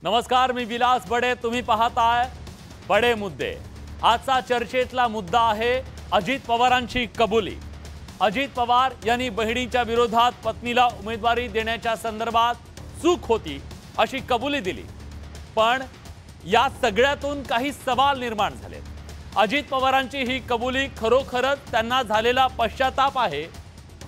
नमस्कार, मी विलास बडे. तुम्ही पाहताय बडे मुद्दे. आजचा चर्चेतला मुद्दा आहे अजित पवारांची कबुली. अजित पवार यांनी बहिणीच्या विरोधात पत्नीला उमेदवारी देण्याच्या संदर्भात चूक होती अशी कबुली दिली. पण या सगळ्यातून काही सवाल निर्माण झाले. अजित पवारांची ही कबुली खरोखरच त्यांना झालेला पश्चाताप आहे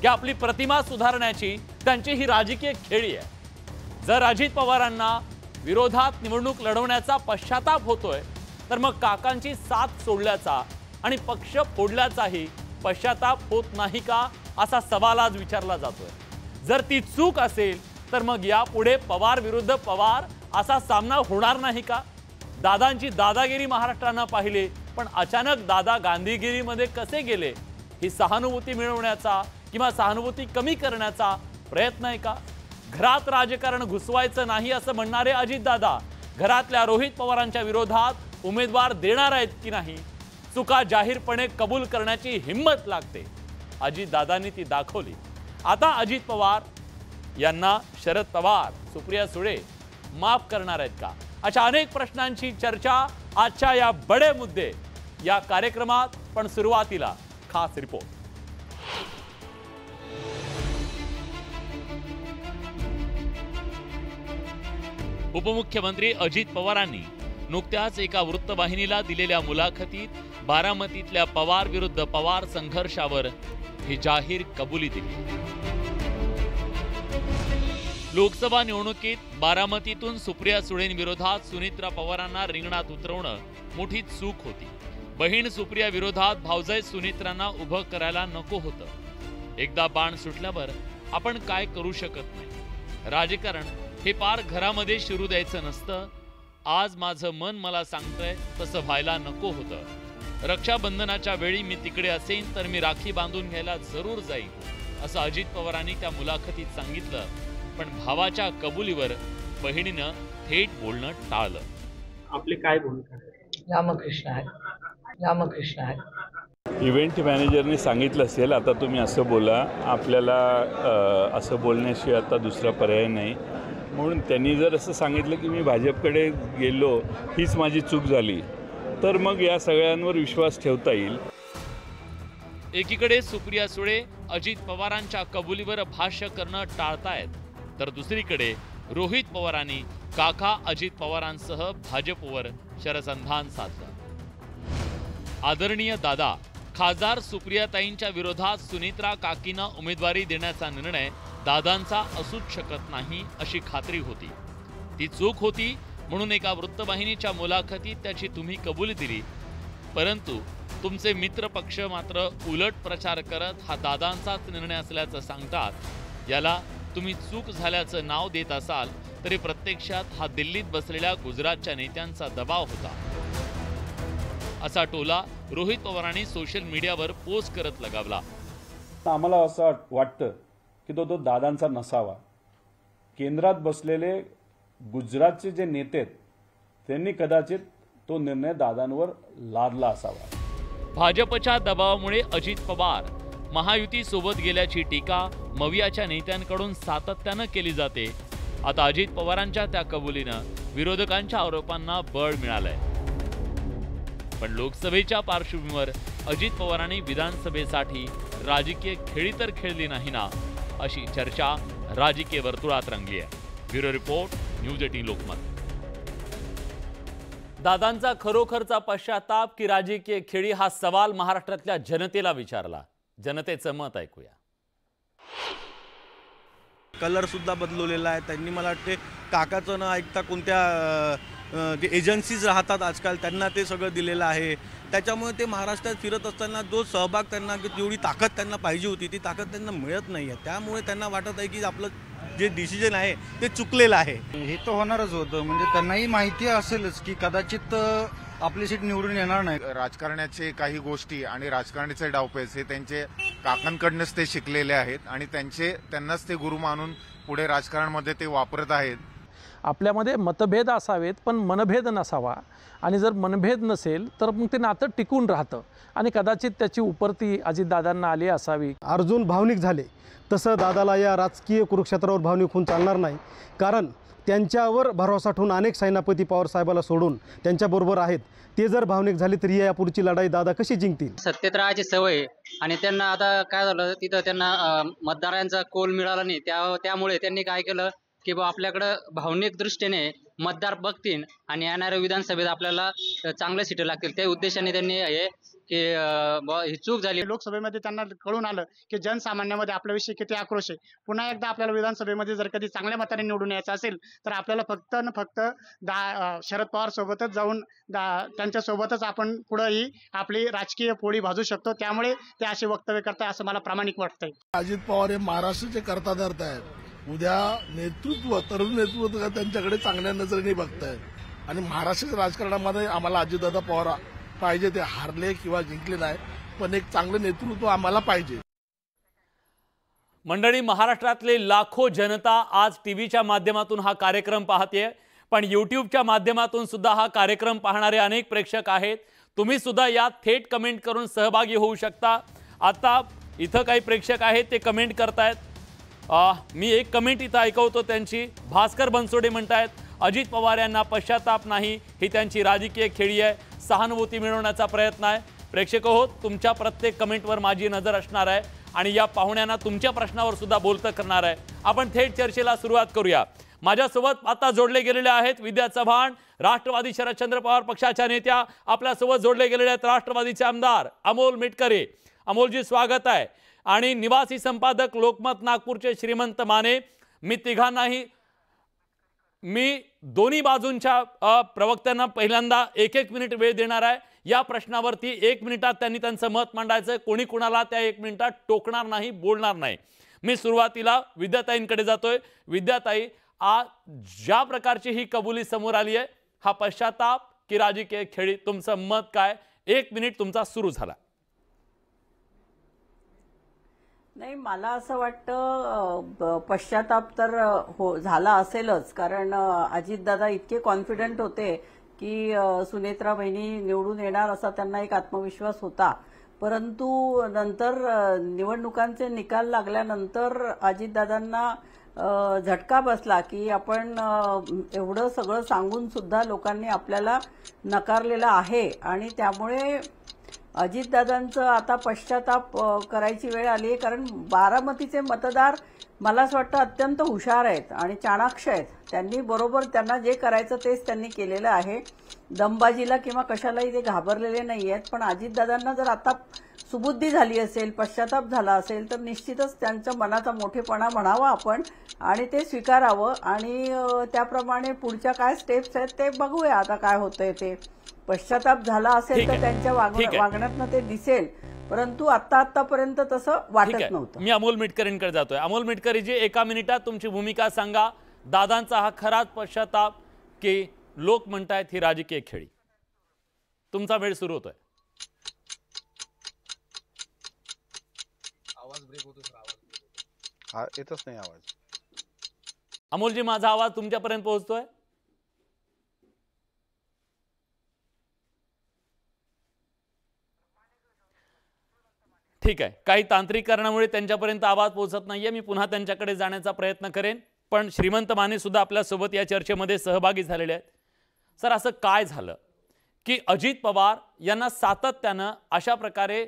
की आपली प्रतिमा सुधारण्याची त्यांची ही राजकीय खेळी आहे? जर अजित पवारांना विरोधात निवडणूक लढवण्याचा पश्चाताप होतोय तर मग काकांची साथ सोडल्याचा आणि पक्ष फोडल्याचाही पश्चाताप होत नाही का, असा सवाल आज विचारला जातोय. जर ती चूक असेल तर मग यापुढे पवार विरुद्ध पवार असा सामना होणार नाही का? दादांची दादागिरी महाराष्ट्रानं पाहिली, पण अचानक दादा गांधीगिरीमध्ये कसे गेले? ही सहानुभूती मिळवण्याचा किंवा सहानुभूती कमी करण्याचा प्रयत्न आहे का? घरात राजकारण घुसवायचं नाही असं म्हणणारे अजितदादा घरातल्या रोहित पवारांच्या विरोधात उमेदवार देणार आहेत की नाही? चुका जाहीरपणे कबूल करण्याची हिम्मत लागते. अजितदादांनी ती दाखवली. आता अजित पवार यांना शरद पवार, सुप्रिया सुळे माफ करणार आहेत का? अशा अनेक प्रश्नांची चर्चा आजच्या या बडे मुद्दे या कार्यक्रमात. पण सुरुवातीला खास रिपोर्ट. उपमुख्यमंत्री अजित पवारांनी नुकत्याच एका वृत्तवाहिनीला दिलेल्या मुलाखतीत बारामतीतल्या पवार विरुद्ध पवार संघर्षावर ही जाहीर कबुली दिली. लोकसभा निवडणुकीत बारामतीतून सुप्रिया सुळेंविरोधात सुनित्रा पवारांना रिंगणात उतरवणं मोठी चूक होती. बहीण सुप्रिया विरोधात भावजाई सुनित्रांना उभं करायला नको होतं. एकदा बाण सुटल्यावर आपण काय करू शकत नाही. राजकारण हे पार घरामध्ये शिरू द्यायचं नसतं. आज माझं मन मला सांगतंय तसं व्हायला नको होतं. रक्षाबंधनाच्या वेळी मी तिकडे असेन तर मी राखी बांधून घ्यायला जरूर जाईन, असं अजित पवारांनी त्या मुलाखतीत सांगितलं. पण भावाच्या कबुलीवर बहिणीनं थेट बोलणं टाळलं. आपले काय भूमिका? रामकृष्ण आहे, रामकृष्ण आहे. इव्हेंट मॅनेजरने सांगितलं असेल आता तुम्ही असं बोला, आपल्याला असं बोलण्याशिवाय आता दुसरा पर्याय नाही. म्हणून त्यांनी जर असं सांगितलं की मी भाजपकडे गेलो, हीच माझी चूक झाली, तर मग या सगळ्यांवर विश्वास ठेवता येईल. एकीकडे सुप्रिया सुळे अजित पवारांच्या कबुलीवर भाष्य करणं टाळतायत, तर दुसरीकडे रोहित पवारांनी काका अजित पवारांसह भाजपवर शरसंधान साधलं. आदरणीय दादा, खासदार सुप्रियाताईंच्या विरोधात सुनित्रा काकींना उमेदवारी देण्याचा निर्णय दादांचा असूच शकत नाही अशी खात्री होती. ती चूक होती म्हणून एका वृत्तवाहिनीच्या मुलाखतीत त्याची तुम्ही कबुली दिली. परंतु तुमचे मित्र पक्ष मात्र उलट प्रचार करत हा दादांचाच निर्णय असल्याचं सांगतात. याला तुम्ही चूक झाल्याचं नाव देत असाल तरी प्रत्यक्षात हा दिल्लीत बसलेल्या गुजरातच्या नेत्यांचा दबाव होता, असा टोला रोहित पवारांनी सोशल मीडियावर पोस्ट करत लगावला. आम्हाला असं वाटतं की तो दादांचा नसावा. केंद्रात बसलेले गुजरातचे जे नेते आहेत त्यांनी कदाचित तो निर्णय दादांवर लादला असावा. भाजपच्या दबावामुळे अजित पवार महायुती सोबत गेल्याची टीका मवियाच्या नेत्यांकडून सातत्यानं केली जाते. आता अजित पवारांच्या त्या कबुलीनं विरोधकांच्या आरोपांना बळ मिळालंय. पण लोकसभेच्या पार्श्वभूमीवर अजित पवारांनी विधानसभेसाठी राजकीय खेळी तर खेळली नाही ना, अशी चर्चा राजकीय वर्तुळात रंगली आहे. Bureau report, news 18 Lokmat. दादांचा खरोखरचा पश्चाताप की राजकीय खेळी, हा सवाल महाराष्ट्रातल्या जनतेला विचारला. जनतेचं मत ऐकूया. कलर सुद्धा बदलवलेला आहे त्यांनी. मला वाटते काकाचं न ऐकता कोणत्या जे एजन्सीज राहतात आजकाल त्यांना ते सगळं दिलेलं आहे. त्याच्यामुळे ते महाराष्ट्रात फिरत असताना जो सहभाग त्यांना, जेवढी ताकद त्यांना पाहिजे होती ती ताकद त्यांना मिळत नाही आहे. त्यामुळे त्यांना वाटत आहे की आपलं जे डिसिजन आहे ते चुकलेलं आहे. हे तर होणारच होतं. म्हणजे त्यांनाही माहिती असेलच की कदाचित आपली सीट निवडून येणार नाही. राजकारणाचे काही गोष्टी आणि राजकारणाचे डावपेच हे त्यांचे काकांकडनंच ते शिकलेले आहेत आणि त्यांनाच ते गुरु मानून पुढे राजकारणामध्ये ते वापरत आहेत. आपल्यामध्ये मतभेद असावेत पण मनभेद नसावा, आणि जर मनभेद नसेल तर मग ते नातं टिकून राहतं आणि कदाचित त्याची उपरती अजितदादांना आली असावी. अर्जुन भावनिक झाले तसं दादाला या राजकीय कुरुक्षेत्रावर भावनिक होऊन चालणार नाही, कारण त्यांच्यावर भरोसा ठेवून अनेक सेनापती पवारसाहेबाला सोडून त्यांच्याबरोबर आहेत. ते जर भावनिक झाले तरी या पुढची लढाई दादा कशी जिंकतील? सत्तेत राहायची सवय आणि त्यांना आता काय झालं, तिथं त्यांना मतदारांचा कोल मिळाला नाही. त्यामुळे त्यांनी काय केलं की बा आपल्याकडं भावनिक दृष्टीने मतदार बघतील आणि येणाऱ्या विधानसभेत आपल्याला चांगल्या सीटी लागतील, त्या उद्देशाने त्यांनी हे की ही चूक झाली. लोकसभेमध्ये त्यांना कळून आलं की जनसामान्यामध्ये आपल्याविषयी किती आक्रोश आहे. पुन्हा एकदा आपल्याला विधानसभेमध्ये जर कधी चांगल्या मताने निवडून यायचं असेल तर आपल्याला फक्त शरद पवार सोबतच जाऊन त्यांच्यासोबतच आपण पुढेही आपली राजकीय पोळी भाजू शकतो. त्यामुळे ते असे वक्तव्य करताय असं मला प्रामाणिक वाटतंय. अजित पवार हे महाराष्ट्राचे कर्ता धर्ता आहेत. उद्या नेतृत्व, तरुण नेतृत्व त्यांच्याकडे चांगल्या नजरेने बघतायत आणि महाराष्ट्राच्या राजकारणामध्ये आम्हाला अजितदादा पवार पाहिजे. ते हारले किंवा जिंकले नाही, पण एक चांगलं नेतृत्व आम्हाला पाहिजे. मंडळी, महाराष्ट्रातले लाखो जनता आज टीव्हीच्या माध्यमातून हा कार्यक्रम पाहते, पण यूट्यूबच्या माध्यमातून सुद्धा हा कार्यक्रम पाहणारे अनेक प्रेक्षक आहेत. तुम्ही सुद्धा यात थेट कमेंट करून सहभागी होऊ शकता. आता इथं काही प्रेक्षक आहेत ते कमेंट करतायत. मी एक कमेंट इथं ऐकवतो त्यांची. भास्कर बनसोडे म्हणतायत अजित पवार यांना पश्चाताप नाही, ही त्यांची राजकीय खेळी आहे, सहानुभूती मिळवण्याचा प्रयत्न आहे. प्रेक्षक हो, तुमच्या प्रत्येक कमेंटवर माझी नजर असणार आहे आणि या पाहुण्यांना तुमच्या प्रश्नावर सुद्धा बोलतं करणार आहे. आपण थेट चर्चेला सुरुवात करूया. माझ्यासोबत आता जोडले गेलेले आहेत विद्या चव्हाण, राष्ट्रवादी शरदचंद्र पवार पक्षाच्या नेत्या. आपल्यासोबत जोडले गेलेले आहेत राष्ट्रवादीचे आमदार अमोल मिटकरी. अमोलजी, स्वागत आहे. आणि निवासी संपादक लोकमत नागपूरचे श्रीमंत माने. मी दोन्ही बाजूंच्या प्रवक्त्यांना पहिल्यांदा 1-1 मिनिट वेळ देणार आहे. या प्रश्नावरती 1 मिनिटात त्यांनी त्यांचं मत मांडायचं. कोणी कुणाला त्या 1 मिनिटात टोकणार नाही, बोलणार नाही. मी सुरुवातीला विद्याताईंकडे जातोय. विद्याताई, आज ज्या प्रकारची ही कबुली समोर आली आहे, हा पश्चाताप की राजकीय खेळी, तुमचं मत काय? 1 मिनिट तुमचा सुरू झाला. नाही, मला असं वाटतं पश्चाताप तर झाला असेलच, कारण अजितदादा इतके कॉन्फिडंट होते की सुनेत्रा बहिणी निवडून येणार असा त्यांना एक आत्मविश्वास होता. परंतु नंतर निवडणुकांचे निकाल लागल्यानंतर अजितदादांना झटका बसला की आपण एवढं सगळं सांगून सुद्धा लोकांनी आपल्याला नकारलेलं आहे आणि त्यामुळे अजितदादांचं आता पश्चाताप करायची वेळ आली आहे. कारण बारामतीचे मतदार मला असं वाटतं अत्यंत हुशार आहेत आणि चाणाक्ष आहेत. त्यांनी बरोबर त्यांना जे करायचं तेच त्यांनी केलेलं आहे. दमबाजीला किंवा कशालाही ते घाबरलेले नाही आहेत. पण अजितदादांना जर आता सुबुद्धी झाली असेल, पश्चाताप झाला असेल तर निश्चितच त्यांच्या मनाचा मोठेपणा म्हणावा आपण आणि ते स्वीकारावं आणि त्याप्रमाणे पुढच्या काय स्टेप्स आहेत ते बघूया आता काय होतंय ते. पश्चाताप झाला असेल तर त्यांच्या वागण्यातनं ते दिसेल, परंतु आतापर्यंत तसं वाटत नव्हतं. मी अमोल मिटकरींकडे जातोय. अमोल मिटकरीजी, 1 मिनिटात तुमची भूमिका सांगा. दादांचा हा खराच पश्चाताप की लोक म्हणतायत ही राजकीय खेळी? तुमचा वेळ सुरू होतोय. आवाज ब्रेक होतो सर. आवाज येतच नाही. आवाज अमोलजी, माझा आवाज तुमच्यापर्यंत पोहोचतोय? ठीक आहे, काही तांत्रिक कारणामुळे त्यांच्यापर्यंत आवाज पोहोचत नाहीये. मी पुन्हा त्यांच्याकडे जाण्याचा प्रयत्न करेन. पण श्रीमंत माने सुद्धा आपल्यासोबत या चर्चेमध्ये सहभागी झालेले आहेत. सर, असं काय झालं की अजित पवार यांना सातत्यानं अशा प्रकारे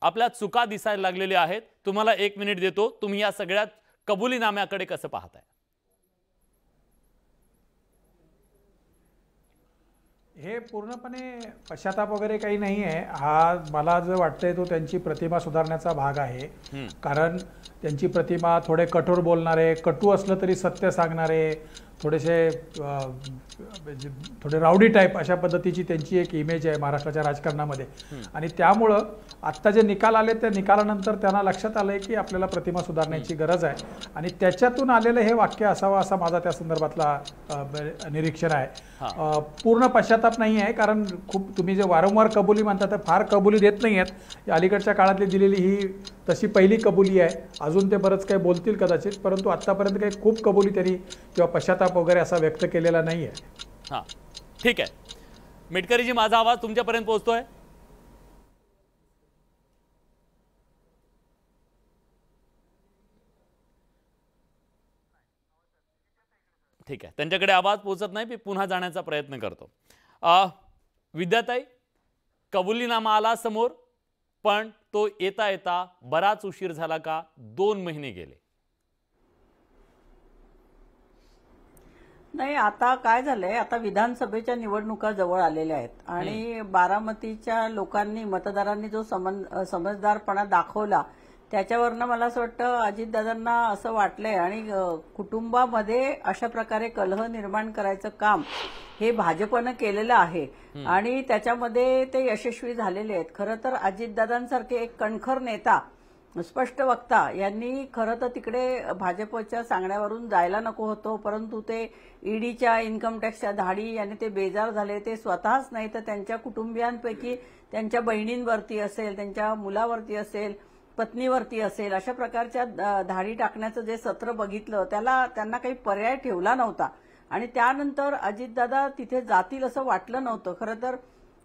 आपल्या चुका दिसायला लागलेल्या आहेत? तुम्हाला 1 मिनिट देतो. तुम्ही या सगळ्या कबुलीनाम्याकडे कसं पाहताय? हे पूर्णपणे पश्चाताप वगैरे काही नाही आहे. हा मला जो वाटतंय तो त्यांची प्रतिमा सुधारण्याचा भाग आहे. कारण त्यांची प्रतिमा थोडे कठोर बोलणारे, कटू असलं तरी सत्य सांगणारे, थोडे राऊडी टाईप अशा पद्धतीची त्यांची एक इमेज आहे महाराष्ट्राच्या राजकारणामध्ये. आणि त्यामुळं आत्ता जे निकाल आले त्या निकालानंतर त्यांना लक्षात आलंय की आपल्याला प्रतिमा सुधारण्याची गरज आहे आणि त्याच्यातून आलेलं हे वाक्य असावं असा माझा त्या संदर्भातला निरीक्षण आहे. पूर्ण पश्चाताप नाही आहे, कारण खूप तुम्ही जे वारंवार कबुली म्हणता तर फार कबुली देत नाही आहेत. अलीकडच्या काळातली दिलेली ही तशी पहिली कबुली आहे. अजून ते बरंच काही बोलतील कदाचित, परंतु आत्तापर्यंत काही खूप कबुली त्यांनी किंवा पश्चाताप वगैरे असा व्यक्त केलेला नाही आहे. हां, ठीक आहे. मिटकरीजी, माझा आवाज तुमच्यापर्यंत पोहोचतोय? ठीक आहे, त्यांच्याकडे आवाज पोहोचत नाही. मी पुन्हा जाण्याचा प्रयत्न करतो. विद्याताई, कबुलीनामा आला समोर, पण तो येता येता बराच उशीर झाला का? 2 महिने गेले. नाही, आता काय झालंय, आता विधानसभेच्या निवडणुका जवळ आलेल्या आहेत आणि बारामतीच्या लोकांनी, मतदारांनी जो समजदारपणा दाखवला त्याच्यावरनं मला असं वाटतं अजितदादांना असं वाटलंय आणि कुटुंबामध्ये अशा प्रकारे कलह निर्माण करायचं काम हे भाजपनं केलेलं आहे आणि त्याच्यामध्ये ते यशस्वी झालेले आहेत. खरं तर अजितदादांसारखे एक कणखर नेता, स्पष्ट वक्ता यांनी खरं तर तिकडे भाजपच्या सांगण्यावरून जायला नको होतं, परंतु ते ईडीच्या, इन्कम टॅक्सच्या धाडी यांनी ते बेजार झाले. ते स्वतःच नाही तर त्यांच्या कुटुंबियांपैकी त्यांच्या बहिणींवरती असेल, त्यांच्या मुलावरती असेल, पत्नीवरती असेल, अशा प्रकारच्या धाडी टाकण्याचं जे सत्र बघितलं त्यांना काही पर्याय ठेवला नव्हता आणि त्यानंतर अजितदादा तिथे जातील असं वाटलं नव्हतं. खरं तर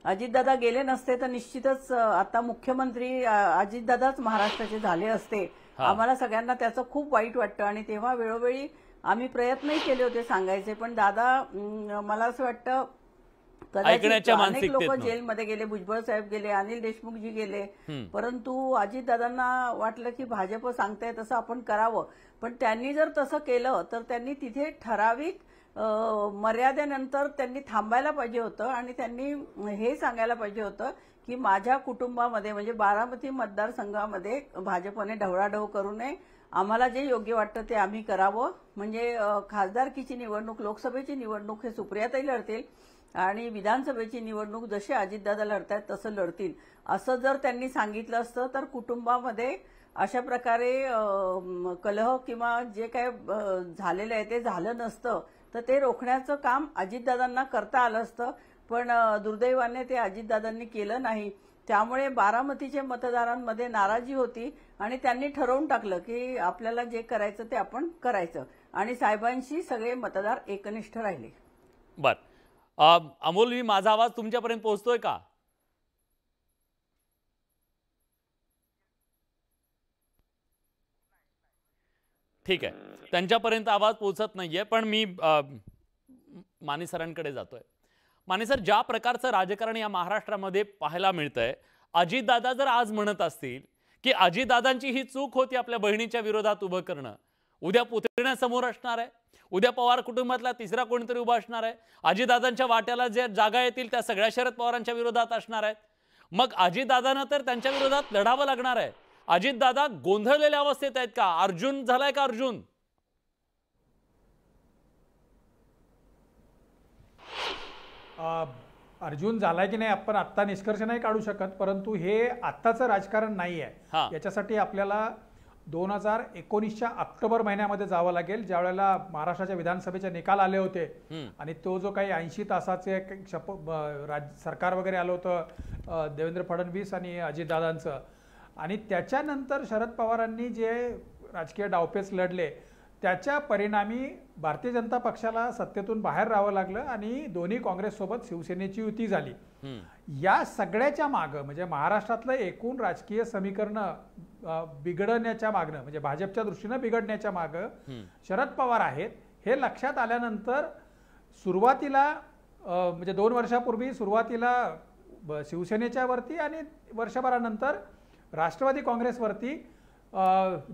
अजितदादा गेले नसते तर निश्चितच आता मुख्यमंत्री अजितदादाच महाराष्ट्राचे झाले असते. आम्हाला सगळ्यांना त्याचं खूप वाईट वाटतं आणि तेव्हा वेळोवेळी आम्ही प्रयत्नही केले होते सांगायचे, पण दादा, मला असं वाटतं कदाचित अनेक लोक जेलमध्ये गेले, भुजबळ साहेब गेले, अनिल देशमुखजी गेले, परंतु अजितदादांना वाटलं की भाजप सांगताय तसं आपण करावं. पण त्यांनी जर तसं केलं तर त्यांनी तिथे ठराविक मर्यादेनंतर त्यांनी थांबायला पाहिजे होतं आणि त्यांनी हे सांगायला पाहिजे होतं की माझ्या कुटुंबामध्ये म्हणजे बारामती मतदारसंघामध्ये भाजपने ढवळाढवळ करू नये, आम्हाला जे योग्य वाटतं ते आम्ही करावं. म्हणजे खासदारकीची निवडणूक, लोकसभेची निवडणूक हे सुप्रियाताई लढतील आणि विधानसभेची निवडणूक जशी अजितदादा लढतायत तसं लढतील, असं जर त्यांनी सांगितलं असतं तर कुटुंबामध्ये अशा प्रकारे कलह किंवा जे काय झालेलं आहे ते झालं नसतं. तर ते रोखण्याचं काम अजितदादांना करता आलं असतं, पण दुर्दैवाने ते अजितदादांनी केलं नाही. त्यामुळे बारामतीच्या मतदारांमध्ये नाराजी होती आणि त्यांनी ठरवून टाकलं की आपल्याला जे करायचं ते आपण करायचं आणि साहेबांशी सगळे मतदार एकनिष्ठ राहिले. बरं, अमोल, माझा आवाज तुमच्यापर्यंत पोहोचतोय का? ठीक आहे, त्यांच्यापर्यंत आवाज पोहोचत नाहीये, पण मी माने सरांकडे जातोय. माने सर, ज्या प्रकारचं राजकारण या महाराष्ट्रामध्ये पाहायला मिळतंय, अजितदादा जर आज म्हणत असतील की अजितदादांची ही चूक होती आपल्या बहिणीच्या विरोधात उभं करणं, उद्या पुतण्यासमोर असणार आहे, उद्या पवार कुटुंबातला तिसरा कोणीतरी उभा असणार आहे, अजितदादांच्या वाट्याला ज्या जागा येतील त्या सगळ्या शरद पवारांच्या विरोधात असणार आहेत, मग अजितदादांना तर त्यांच्या विरोधात लढावं लागणार आहे. अजितदादा गोंधळलेल्या अवस्थेत आहेत का? अर्जुन झालाय का अर्जुन? अर्जुन झालाय की नाही आपण आत्ता निष्कर्ष नाही काढू शकत, परंतु हे आत्ताचं राजकारण नाही आहे. याच्यासाठी आपल्याला 2019च्या ऑक्टोबर महिन्यामध्ये जावं लागेल, ज्या वेळेला महाराष्ट्राच्या विधानसभेचे निकाल आले होते आणि तो जो काही 80 तासाचे सरकार वगैरे आलं होतं देवेंद्र फडणवीस आणि अजितदादांचं, आणि त्याच्यानंतर शरद पवारांनी जे राजकीय डावपेच लढले त्याच्या परिणामी भारतीय जनता पक्षाला सत्तेतून बाहेर राहावं लागलं आणि दोन्ही काँग्रेससोबत शिवसेनेची युती झाली. या सगळ्याच्या मागं म्हणजे महाराष्ट्रातलं एकूण राजकीय समीकरण बिघडण्याच्या मागणं, म्हणजे भाजपच्या दृष्टीनं बिघडण्याच्या मागं शरद पवार आहेत हे लक्षात आल्यानंतर सुरुवातीला म्हणजे 2 वर्षापूर्वी सुरुवातीला शिवसेनेच्या वरती आणि वर्षभरानंतर राष्ट्रवादी काँग्रेसवरती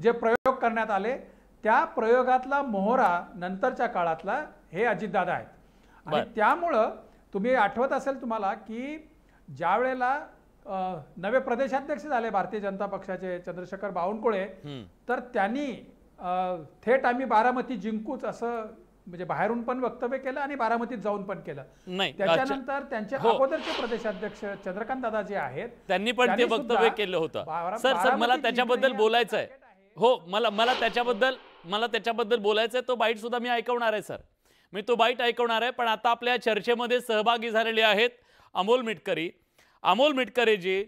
जे प्रयोग करण्यात आले त्या प्रयोगातला मोहरा नंतरच्या काळातला हे अजितदादा आहेत. आणि त्यामुळं तुम्ही आठवत असेल तुम्हाला की ज्या वेळेला नवे प्रदेशाध्यक्ष झाले भारतीय जनता पक्षाचे चंद्रशेखर बावनकुळे, तर त्यांनी थेट आम्ही बारामती जिंकूच असं म्हणजे बाहेरून पण वक्तव्य केलं आणि बारामतीत जाऊन पण केलं. त्याच्यानंतर त्यांचे अगोदरचे प्रदेशाध्यक्ष चंद्रकांत दादा जे आहेत त्यांनी पण ते वक्तव्य केलं होतं. सर मला त्याच्याबद्दल बोलायचं आहे. हो, मला त्याच्याबद्दल बोलायचं आहे. तो बाईट सुद्धा मी ऐकवणार आहे सर, मी तो बाईट ऐकवणार आहे. पण आता आपल्या चर्चेमध्ये सहभागी झालेले आहेत अमोल मिटकरी. अमोल मिटकरीजी,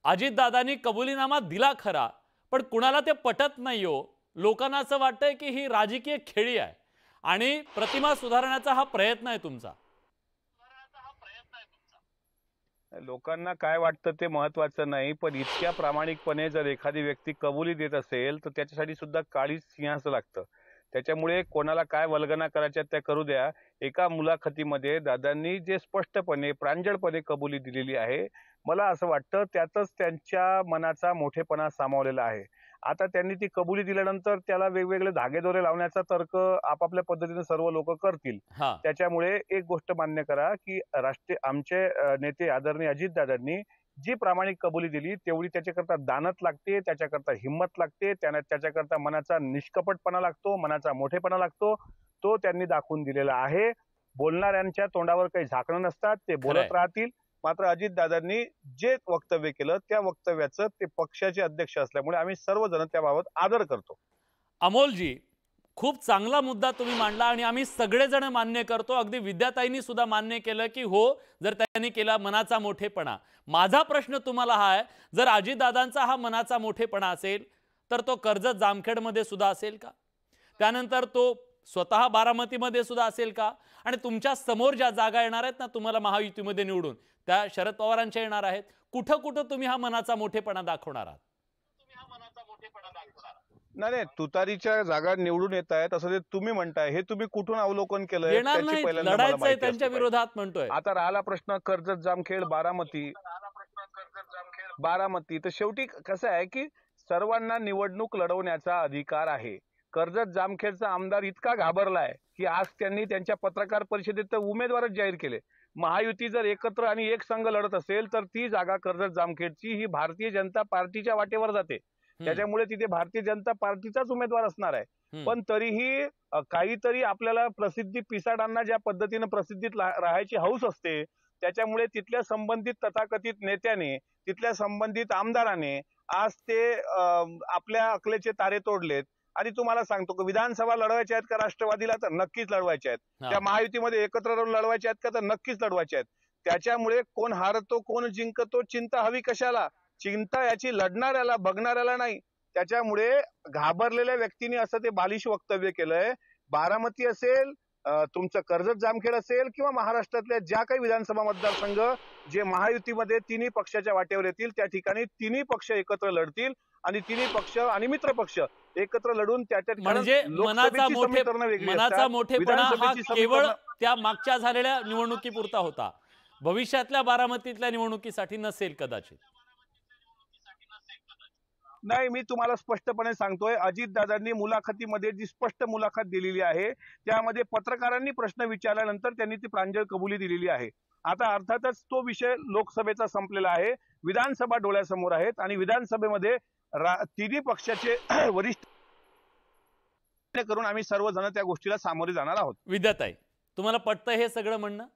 अजितदादांनी कबुलीनामा दिला खरा, पण कुणाला ते पटत नाही हो. लोकांना असं वाटतंय की ही राजकीय खेळी आहे आणि प्रतिमा सुधारण्याचा हा प्रयत्न आहे तुमचा. लोकांना काय वाटतं ते महत्वाचं नाही, पण इतक्या प्रामाणिकपणे जर एखादी व्यक्ती कबुली देत असेल तर त्याच्यासाठी सुद्धा काळीच सिंहाचं लागतं. त्याच्यामुळे कोणाला काय वल्गना करायच्या त्या करू द्या. एका मुलाखतीमध्ये दादांनी जे स्पष्टपणे प्रांजळपणे कबुली दिलेली आहे, मला असं वाटतं त्यातच त्यांच्या मनाचा मोठेपणा सामावलेला आहे. आता त्यांनी ती कबुली दिल्यानंतर त्याला वेगवेगळे धागेदोरे लावण्याचा तर्क आपापल्या पद्धतीने सर्व लोक करतील. त्याच्यामुळे एक गोष्ट मान्य करा की आमचे नेते आदरणीय अजितदादांनी जी प्रामाणिक कबुली दिली तेवढी त्याच्याकरता दानत लागते, त्याच्याकरता हिंमत लागते, त्याच्याकरता मनाचा निष्कपटपणा लागतो, मनाचा मोठेपणा लागतो. तो त्यांनी दाखवून दिलेला आहे. बोलणाऱ्यांच्या तोंडावर काही झाकणं नसतात, ते बोलत राहतील. मात्र अजितदादांनी जे वक्तव्य केलं त्या वक्तव्याचं ते पक्षाचे अध्यक्ष असल्यामुळे आम्ही सर्वजण त्याबाबत आदर करतो. अमोलजी, खूप चांगला मुद्दा तुम्ही मांडला आणि आम्ही सगळेजण मान्य करतो. अगदी विद्याताईंनी सुद्धा मान्य केलं की हो, जर त्यांनी केला मनाचा मोठेपणा. माझा प्रश्न तुम्हाला हा आहे, जर अजितदादांचा हा मनाचा मोठेपणा असेल तर तो कर्जत जामखेडमध्ये सुद्धा असेल का? त्यानंतर तो स्वतः बारामतीमध्ये सुद्धा असेल का? आणि तुमच्या समोर ज्या जागा येणार आहेत ना तुम्हाला महायुतीमध्ये निवडून, त्या शरद पवारांच्या येणार आहेत. कुठं कुठं तुम्ही हा मनाचा मोठेपणा दाखवणार आहात? नाही, तुतारीच्या जागा निवडून येत आहेत असं ते तुम्ही म्हणताय, हे तुम्ही कुठून अवलोकन केलंय? येणार नाही, लढायचंय त्यांच्या विरोधात म्हणतोय. आता राहिला प्रश्न कर्जत जामखेड बारामती, तर शेवटी कसं आहे की सर्वांना निवडणूक लढवण्याचा अधिकार आहे. कर्जत जामखेडचा आमदार इतका घाबरलाय की आज त्यांनी त्यांच्या पत्रकार परिषदेत उमेदवारच जाहीर केले. महायुती जर एकत्र आणि एक संघ लढत असेल तर ती जागा कर्जत जामखेडची ही भारतीय जनता पार्टीच्या वाटेवर जाते. त्याच्यामुळे तिथे भारतीय जनता पार्टीचाच उमेदवार असणार आहे. पण तरीही काहीतरी आपल्याला प्रसिद्धी पिसाडांना ज्या पद्धतीने प्रसिद्धीत राहायची हौस असते, त्याच्यामुळे तिथल्या संबंधित तथाकथित नेत्याने, तिथल्या संबंधित आमदाराने आज ते आपल्या अकलेचे तारे तोडलेत. आणि तुम्हाला सांगतो की विधानसभा लढवायच्या आहेत का राष्ट्रवादीला? तर नक्कीच लढवायच्या आहेत. त्या महायुतीमध्ये एकत्र राहून लढवायच्या आहेत का? तर नक्कीच लढवायच्या आहेत. त्याच्यामुळे कोण हारतो कोण जिंकतो चिंता हवी कशाला? चिंता याची लढणाऱ्याला, बघणाऱ्याला नाही. त्याच्यामुळे घाबरलेल्या व्यक्तीने असं ते बालिश वक्तव्य केलंय. बारामती असेल, तुमचं कर्जत जामखेड असेल किंवा महाराष्ट्रातल्या ज्या काही विधानसभा मतदारसंघ जे महायुतीमध्ये तिन्ही पक्षाच्या वाटेवर येतील त्या ठिकाणी तिन्ही पक्ष एकत्र लढतील आणि तिन्ही पक्ष आणि मित्र पक्ष एकत्र लढून म्हणजे मनाचा मोठेपणा हा केवळ त्या मागच्या झालेल्या निवडणुकीपुरता होता, भविष्यातल्या बारामतीतल्या निवडणुकीसाठी नसेल कदाचित. नाही, मी तुम्हाला स्पष्टपणे सांगतोय, अजितदादांनी मुलाखतीमध्ये जी स्पष्ट मुलाखत दिलेली आहे त्यामध्ये पत्रकारांनी प्रश्न विचारल्यानंतर त्यांनी ती प्रांजळ कबुली दिलेली आहे. आता अर्थातच तो विषय लोकसभेचा संपलेला आहे, विधानसभा डोळ्यासमोर आहेत आणि विधानसभेमध्ये तिन्ही पक्षाचे वरिष्ठ करून आम्ही सर्वजण त्या गोष्टीला सामोरे जाणार आहोत. विद्याताई, तुम्हाला पटतं हे सगळं म्हणणं?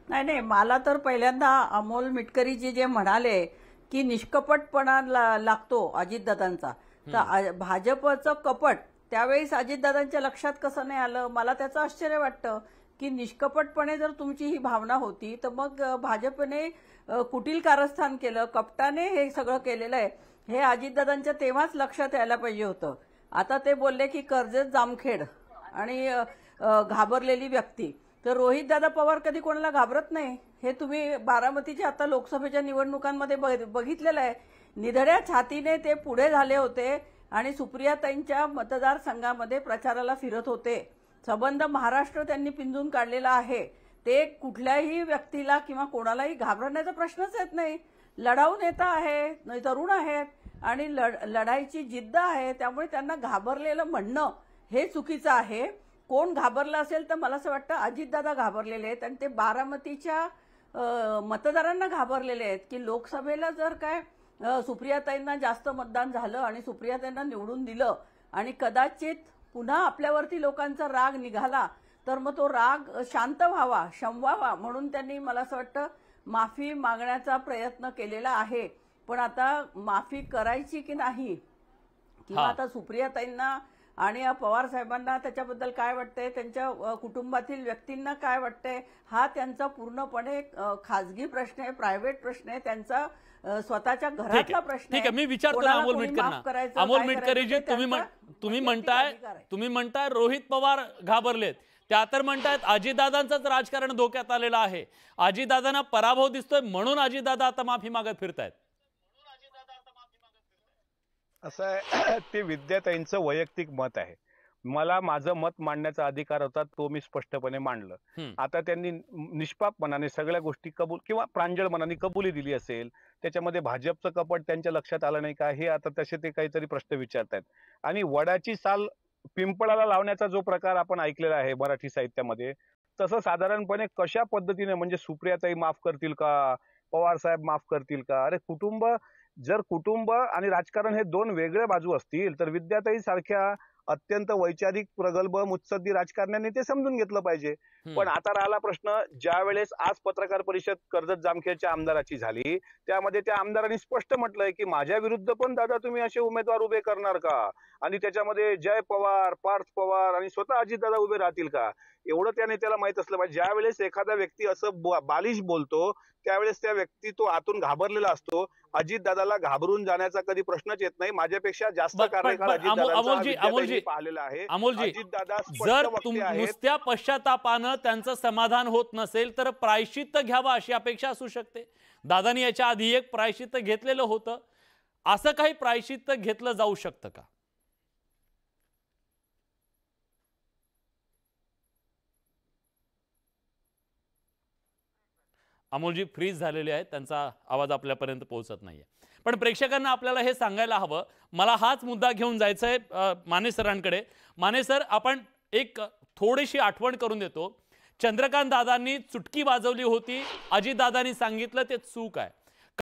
नाही, मला तर पहिल्यांदा अमोल मिटकरीजी जे म्हणाले की निष्कपटपणा लागतो अजितदादांचा, तर भाजपचं कपट त्यावेळेस अजितदादांच्या लक्षात कसं नाही आलं? मला त्याचं आश्चर्य वाटतं की निष्कपटपणे जर तुमची ही भावना होती तर मग भाजपने कुटील कारस्थान केलं, कपटाने हे सगळं केलेलं आहे, हे अजितदादांच्या तेव्हाच लक्षात यायला पाहिजे होतं. आता ते बोलले की कर्जत जामखेड आणि घाबरलेली व्यक्ती, तर रोहितदादा पवार कधी कोणाला घाबरत नाही, हे तुम्ही बारामतीच्या आता लोकसभेच्या निवडणुकांमध्ये बघितलेलं आहे. निधड्या छातीने ते पुढे झाले होते आणि सुप्रियाताईंच्या मतदारसंघामध्ये प्रचाराला फिरत होते. संबंध महाराष्ट्र त्यांनी पिंजून काढलेला आहे. ते कुठल्याही व्यक्तीला किंवा कोणालाही घाबरण्याचा प्रश्नच येत नाही. लढाऊ नेता आहे, तरुण आहेत आणि लढाईची जिद्द आहे, त्यामुळे त्यांना घाबरलेलं म्हणणं हे चुकीचं आहे. कोण घाबरलं असेल तर मला असं वाटतं अजितदादा घाबरलेले आहेत आणि ते बारामतीच्या मतदारांना घाबरलेले आहेत की लोकसभेला जर काय सुप्रियाताईंना जास्त मतदान झालं आणि सुप्रियाताईंना निवडून दिलं आणि कदाचित पुन्हा आपल्यावरती लोकांचा राग निघाला तर मग तो राग शांत व्हावा, शमवावा म्हणून त्यांनी मला असं वाटतं माफी मागण्याचा प्रयत्न केलेला आहे. पण आता माफी करायची की नाही किंवा आता सुप्रियाताईंना आणि पवार साहेबांना त्याच्याबद्दल काय वाटतंय, त्यांच्या कुटुंबातील व्यक्तींना काय वाटतंय, हा त्यांचा पूर्णपणे खाजगी प्रश्न आहे, प्रायव्हेट प्रश्न आहे, त्यांचा स्वतःच्या घरातला प्रश्न ठीक आहे. मी विचारतो ना अमोल मिटकरना. अमोल मिटकरीजी, तुम्ही म्हणताय रोहित पवार घाबरलेत, त्या तर म्हणतायत अजितदादांचंच राजकारण धोक्यात आलेलं आहे, अजितदादांना पराभव दिसतोय म्हणून अजितदादा आता माफी मागत फिरतायत. असं आहे, ते विद्याताईंचं वैयक्तिक मत आहे. मला माझं मत मांडण्याचा अधिकार होता, तो मी स्पष्टपणे मांडलं. आता त्यांनी निष्पापपणाने सगळ्या गोष्टी कबूल किंवा प्रांजळ मनाने कबुली दिली असेल, त्याच्यामध्ये भाजपचं कपट त्यांच्या लक्षात आलं नाही का, हे आता तसे ते काहीतरी प्रश्न विचारतायत. आणि वडाची साल पिंपळाला लावण्याचा जो प्रकार आपण ऐकलेला आहे मराठी साहित्यामध्ये, तसं साधारणपणे कशा पद्धतीने, म्हणजे सुप्रियाताई माफ करतील का, पवार साहेब माफ करतील का? अरे जर कुटुंब आणि राजकारण हे दोन वेगळे बाजू असतील तर विद्याताई सारख्या अत्यंत वैचारिक प्रगल्भ मुत्सद्दी राजकारण्यांनी ते समजून घेतलं पाहिजे. पण आता राहिला प्रश्न, ज्या वेळेस आज पत्रकार परिषद कर्जत जामखेडच्या आमदाराची झाली, त्यामध्ये त्या आमदारांनी स्पष्ट म्हटलंय की माझ्या विरुद्ध पण दादा तुम्ही असे उमेदवार उभे करणार का, आणि त्याच्यामध्ये जय पवार, पार्थ पवार आणि स्वतः अजितदादा उभे राहतील का, एवढं त्या नेत्याला माहित असलं पाहिजे. ज्या वेळेस एखादा व्यक्ती असं बालिश बोलतो त्यावेळेस त्या व्यक्ती तो आतून घाबरलेला असतो. अजितदादाला घाबरून जाण्याचा कधी प्रश्नच येत नाही. माझ्यापेक्षा जास्त कार्यकाळ अजितदादांचा पाहिलेला आहे. अजितदादा जर नुसत्या पश्चातापानं त्यांचं समाधान होत नसेल तर प्रायश्चित्त घ्यावं अशी अपेक्षा असू शकते. दादांनी याच्या आधी एक प्रायश्चित्त घेतलेलं होतं, असं काही प्रायश्चित्त घेतलं जाऊ शकतं का? अमोलजी फ्रीज झालेले आहेत, त्यांचा आवाज आपल्यापर्यंत पोहोचत नाहीये. पण प्रेक्षकांना आपल्याला हे सांगायला हवं, मला हाच मुद्दा घेऊन जायचा आहे माने सरांकडे. माने सर, आपण एक थोडीशी आठवण करून देतो. चंद्रकांत दादांनी चुटकी वाजवली होती, अजितदादांनी सांगितलं ते चूक आहे.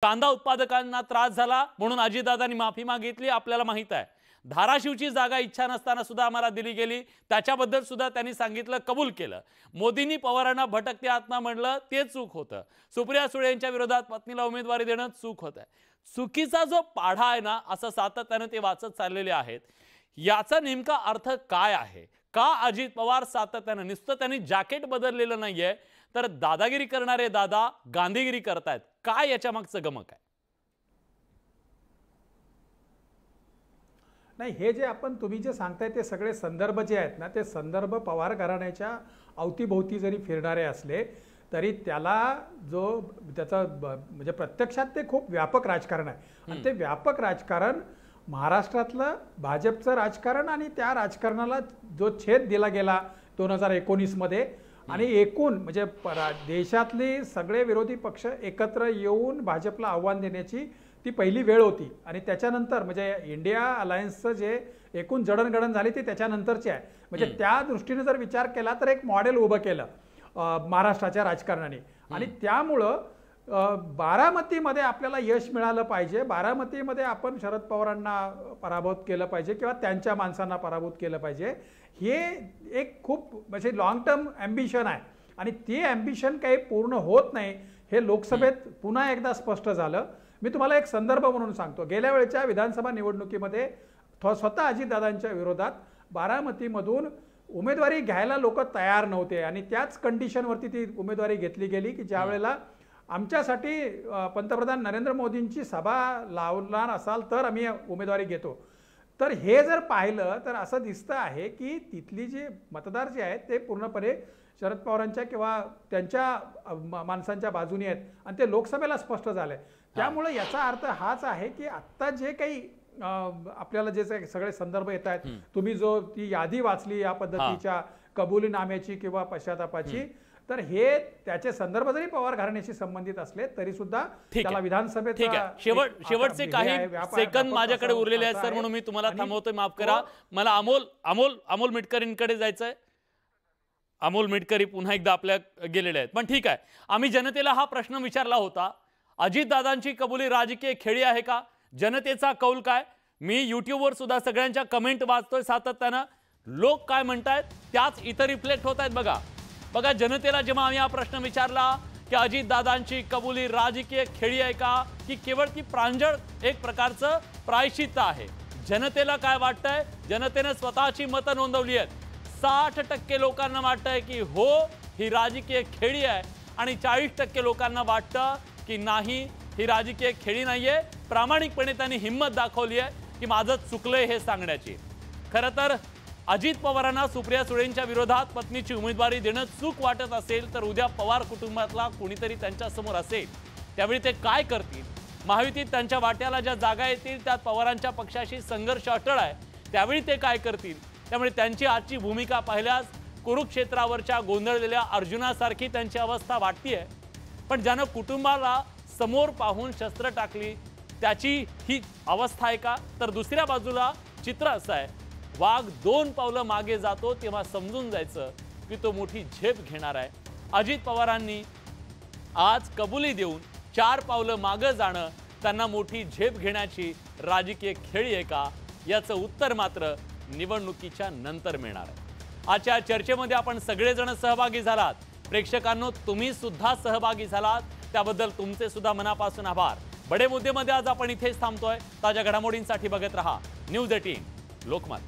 कांदा उत्पादकांना त्रास झाला म्हणून अजितदादांनी माफी मागितली, आपल्याला माहित आहे. धाराशिवची जागा इच्छा नसताना सुद्धा आम्हाला दिली गेली, त्याच्याबद्दल सुद्धा त्यांनी सांगितलं, कबूल केलं. मोदींनी पवारांना भटकते आत्मा म्हणलं, ते चूक होतं. सुप्रिया सुळे यांच्या विरोधात पत्नीला उमेदवारी देणं चूक होतं. चुकीचा जो पाढा आहे ना, असं सातत्यानं ते वाचत चाललेले आहेत. याचा नेमका अर्थ काय आहे? का अजित पवार सातत्यानं, नुसतं त्यांनी जॅकेट बदललेलं नाहीये तर दादागिरी करणारे दादा गांधीगिरी करतायत? काय याच्या मागचं गमक आहे? नाही, हे जे तुम्ही जे सांगताय ते सगळे संदर्भ जे आहेत ना, ते संदर्भ पवार घराण्याच्या अवतीभोवती जरी फिरणारे असले तरी त्याला त्याचं म्हणजे प्रत्यक्षात ते खूप व्यापक राजकारण आहे. आणि ते व्यापक राजकारण महाराष्ट्रातलं भाजपचं राजकारण आणि त्या राजकारणाला जो छेद दिला गेला 2019 मध्ये, आणि एकूण म्हणजे देशातले सगळे विरोधी पक्ष एकत्र येऊन भाजपला आव्हान देण्याची ती पहिली वेळ होती. आणि त्याच्यानंतर म्हणजे इंडिया अलायन्सचं जे एकूण जडणघडण झाली ती त्याच्यानंतरची आहे. म्हणजे त्या दृष्टीने जर विचार केला तर एक मॉडेल उभं केलं महाराष्ट्राच्या राजकारणाने. आणि त्यामुळं बारामतीमध्ये आपल्याला यश मिळालं पाहिजे, बारामतीमध्ये आपण शरद पवारांना पराभूत केलं पाहिजे किंवा त्यांच्या माणसांना पराभूत केलं पाहिजे, हे एक खूप म्हणजे लॉंग टर्म ॲम्बिशन आहे. आणि ते ॲम्बिशन काही पूर्ण होत नाही हे लोकसभेत पुन्हा एकदा स्पष्ट झालं. मी तुम्हाला एक संदर्भ म्हणून सांगतो. गेल्या वेळेच्या विधानसभा निवडणुकीमध्ये स्वतः अजितदादांच्या विरोधात बारामतीमधून उमेदवारी घ्यायला लोक तयार नव्हते आणि त्याच कंडिशनवरती ती उमेदवारी घेतली गेली की ज्या वेळेला आमच्यासाठी पंतप्रधान नरेंद्र मोदींची सभा लावणार असाल तर आम्ही उमेदवारी घेतो. तर हे जर पाहिलं तर असं दिसतं आहे की तिथली जे मतदार जे आहेत ते पूर्णपणे शरद पवारांच्या किंवा त्यांच्या माणसांच्या बाजूने आहेत आणि ते लोकसभेला स्पष्ट झालंय. त्यामुळे याचा अर्थ हाच आहे की आत्ता जे काही आपल्याला जे सगळे संदर्भ येत आहेत, तुम्ही जो ती यादी वाचली या पद्धतीच्या कबुलीनाम्याची किंवा पश्चातापाची, तर हे त्याचे संदर्भ जरी पवार घराण्याशी संबंधित असले तरी सुद्धा त्याला विधानसभेत शेवटचे काही सेकंद माझ्याकडे उरलेले आहेत सर, म्हणून मी तुम्हाला थांबवतोय, माफ करा. मला अमोल मिटकरींकडे जायचंय. अमोल मिटकरी पुन्हा एकदा आपल्या गेलेले आहेत, पण ठीक आहे. आम्ही जनतेला हा प्रश्न विचारला होता, अजितदादांची कबुली राजकीय खेळी आहे का? जनतेचा कौल काय? मी युट्यूबवर सुद्धा सगळ्यांच्या कमेंट वाचतोय सातत्यानं. लोक काय म्हणतायत त्याच इतर रिफ्लेक्ट होत आहेत. बघा जनतेला जेव्हा आम्ही हा प्रश्न विचारला की अजितदादांची कबुली राजकीय खेळी आहे का की केवळ ती प्रांजळ एक प्रकारचं प्रायश्चित्त आहे, जनतेला काय वाटतंय? जनतेने स्वतःची मतं नोंदवली आहेत. 60% लोकांना वाटतंय की हो ही राजकीय खेळी आहे आणि 40% लोकांना वाटतं की नाही ही राजकीय खेळी नाहीये. प्रामाणिकपणे त्यांनी हिंमत दाखवली आहे की माझं चुकलंय हे सांगण्याची. खरं तर अजित पवारांना सुप्रिया सुळेंच्या विरोधात पत्नीची उमेदवारी देणं चूक वाटत असेल तर उद्या पवार कुटुंबातला कोणीतरी त्यांच्यासमोर असेल, त्यावेळी ते काय करतील? महायुतीत त्यांच्या वाट्याला ज्या जागा येतील त्यात पवारांच्या पक्षाशी संघर्ष अटळ आहे, त्यावेळी ते काय करतील? त्यामुळे त्यांची आजची भूमिका पाहिल्यास कुरुक्षेत्रावरच्या गोंधळलेल्या अर्जुनासारखी त्यांची अवस्था वाटतीये. पण ज्यानं कुटुंबाला समोर पाहून शस्त्र टाकली त्याची ही अवस्था आहे का? तर दुसऱ्या बाजूला चित्र असं आहे, वाघ 2 पावलं मागे जातो तेव्हा समजून जायचं की तो मोठी झेप घेणार आहे. अजित पवारांनी आज कबुली देऊन 4 पावलं मागे जाणं त्यांना मोठी झेप घेण्याची राजकीय खेळी आहे का? याचं उत्तर मात्र निवडणुकीच्या नंतर मिळणार आहे. आजच्या चर्चेमध्ये आपण सगळेजण सहभागी झालात. प्रेक्षकांनो, तुम्ही सुद्धा सहभागी झालात त्याबद्दल तुमचे सुद्धा मनापासून आभार. बडे मुद्देमध्ये आज आपण इथेच थांबतोय. ताज्या घडामोडींसाठी बघत रहा न्यूज 18 लोकमत.